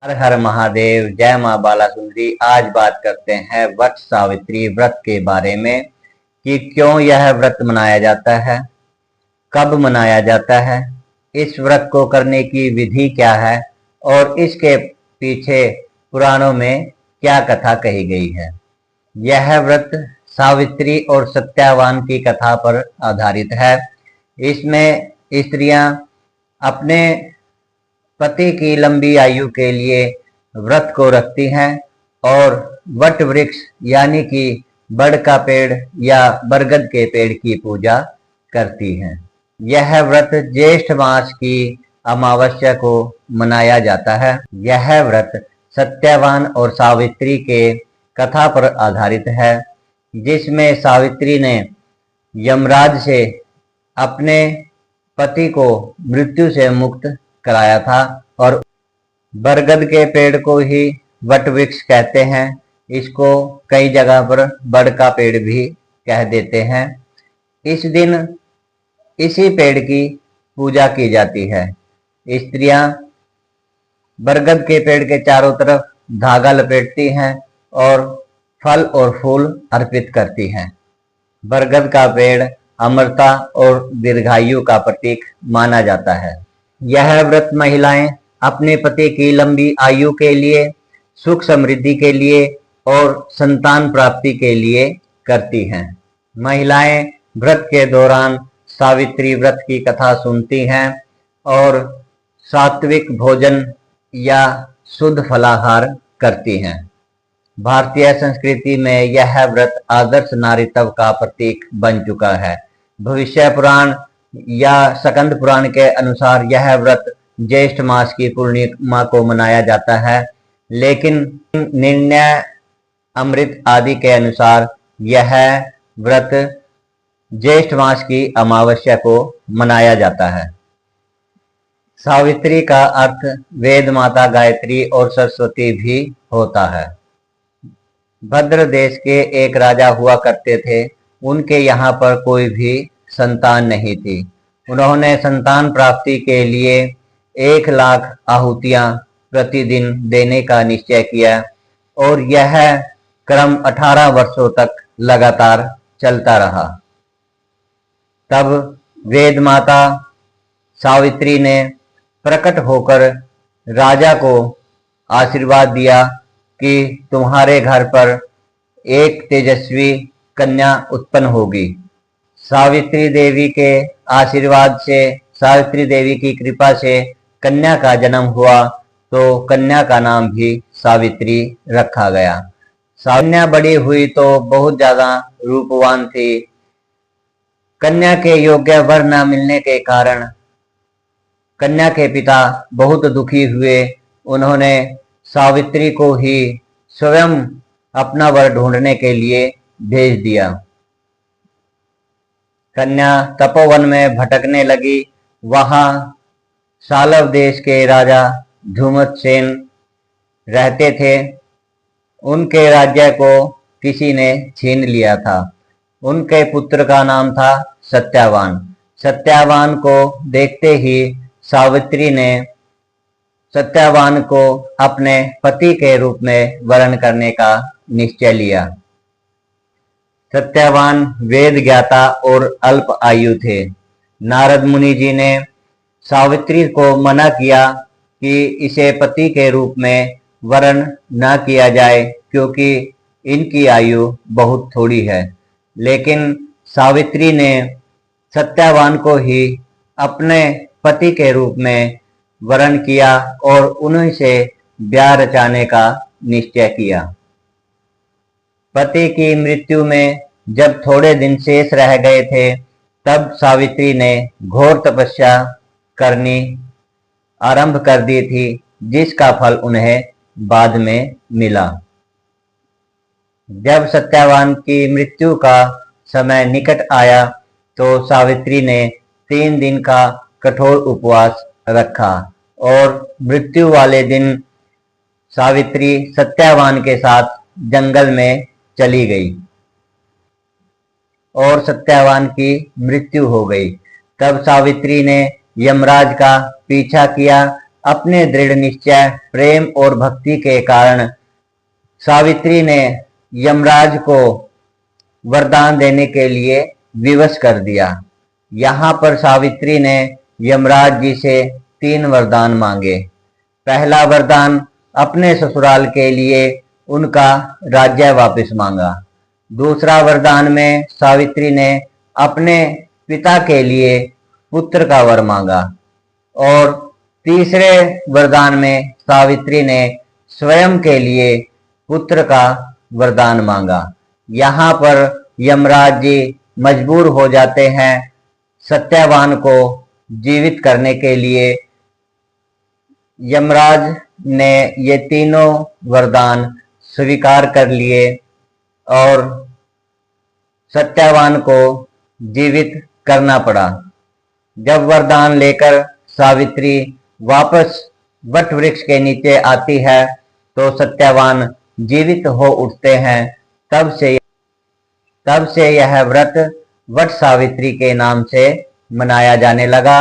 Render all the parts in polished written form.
हर हर महादेव। जय माँ बाला सुंदरी। आज बात करते हैं वट सावित्री व्रत के बारे में कि क्यों यह व्रत मनाया जाता है, कब मनाया जाता है, इस व्रत को करने की विधि क्या है और इसके पीछे पुराणों में क्या कथा कही गई है। यह व्रत सावित्री और सत्यवान की कथा पर आधारित है। इसमें स्त्रियां अपने पति की लंबी आयु के लिए व्रत को रखती हैं और वट वृक्ष यानी कि बड़ का पेड़ या बरगद के पेड़ की पूजा करती हैं। यह व्रत ज्येष्ठ मास की अमावस्या को मनाया जाता है। यह व्रत सत्यवान और सावित्री के कथा पर आधारित है, जिसमें सावित्री ने यमराज से अपने पति को मृत्यु से मुक्त कराया था और बरगद के पेड़ को ही वट वृक्ष कहते हैं। इसको कई जगह पर बड़ का पेड़ भी कह देते हैं। इस दिन इसी पेड़ की पूजा की जाती है। स्त्रियां बरगद के पेड़ के चारों तरफ धागा लपेटती हैं और फल और फूल अर्पित करती हैं। बरगद का पेड़ अमरता और दीर्घायु का प्रतीक माना जाता है। यह व्रत महिलाएं अपने पति की लंबी आयु के लिए, सुख समृद्धि के लिए और संतान प्राप्ति के लिए करती हैं। महिलाएं व्रत के दौरान सावित्री व्रत की कथा सुनती हैं और सात्विक भोजन या शुद्ध फलाहार करती हैं। भारतीय संस्कृति में यह व्रत आदर्श नारीत्व का प्रतीक बन चुका है। भविष्य पुराण या स्कंद पुराण के अनुसार यह व्रत ज्येष्ठ मास की पूर्णिमा को मनाया जाता है, लेकिन निर्णय अमृत आदि के अनुसार यह व्रत ज्येष्ठ मास की अमावस्या को मनाया जाता है। सावित्री का अर्थ वेद माता गायत्री और सरस्वती भी होता है। भद्र देश के एक राजा हुआ करते थे। उनके यहाँ पर कोई भी संतान नहीं थी। उन्होंने संतान प्राप्ति के लिए 1,00,000 आहुतियां प्रतिदिन देने का निश्चय किया और यह क्रम 18 वर्षों तक लगातार चलता रहा। तब वेद माता सावित्री ने प्रकट होकर राजा को आशीर्वाद दिया कि तुम्हारे घर पर एक तेजस्वी कन्या उत्पन्न होगी। सावित्री देवी के आशीर्वाद से, सावित्री देवी की कृपा से कन्या का जन्म हुआ, तो कन्या का नाम भी सावित्री रखा गया। कन्या बड़ी हुई तो बहुत ज्यादा रूपवान थी। कन्या के योग्य वर न मिलने के कारण कन्या के पिता बहुत दुखी हुए। उन्होंने सावित्री को ही स्वयं अपना वर ढूंढने के लिए भेज दिया। कन्या तपोवन में भटकने लगी। वहां सालव देश के राजा धूमतसेन रहते थे। उनके राज्य को किसी ने छीन लिया था। उनके पुत्र का नाम था सत्यवान। सत्यवान को देखते ही सावित्री ने सत्यवान को अपने पति के रूप में वरण करने का निश्चय लिया। सत्यवान वेद ज्ञाता और अल्प आयु थे। नारद मुनि जी ने सावित्री को मना किया कि इसे पति के रूप में वरण न किया जाए, क्योंकि इनकी आयु बहुत थोड़ी है। लेकिन सावित्री ने सत्यवान को ही अपने पति के रूप में वरण किया और उन्हीं से ब्याह रचाने का निश्चय किया। पति की मृत्यु में जब थोड़े दिन शेष रह गए थे, तब सावित्री ने घोर तपस्या करनी आरंभ कर दी थी, जिसका फल उन्हें बाद में मिला। जब सत्यवान की मृत्यु का समय निकट आया, तो सावित्री ने 3 दिन का कठोर उपवास रखा और मृत्यु वाले दिन सावित्री सत्यवान के साथ जंगल में चली गई और सत्यवान की मृत्यु हो गई। तब सावित्री ने यमराज का पीछा किया अपने दृढ़ निश्चय, प्रेम और भक्ति के कारण सावित्री ने यमराज को वरदान देने के लिए विवश कर दिया। यहाँ पर सावित्री ने यमराज जी से 3 वरदान मांगे। पहला वरदान अपने ससुराल के लिए उनका राज्य वापस मांगा। दूसरा वरदान में सावित्री ने अपने पिता के लिए पुत्र का वर मांगा और तीसरे वरदान में सावित्री ने स्वयं के लिए पुत्र का वरदान मांगा। यहाँ पर यमराज जी मजबूर हो जाते हैं सत्यवान को जीवित करने के लिए। यमराज ने ये तीनों वरदान स्वीकार कर लिए और सत्यवान को जीवित करना पड़ा। जब वरदान लेकर सावित्री वापस वट वृक्ष के नीचे आती है तो सत्यवान जीवित हो उठते हैं। तब से यह व्रत वट सावित्री के नाम से मनाया जाने लगा।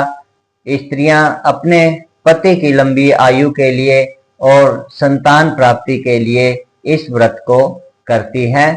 स्त्रियां अपने पति की लंबी आयु के लिए और संतान प्राप्ति के लिए इस व्रत को करती हैं।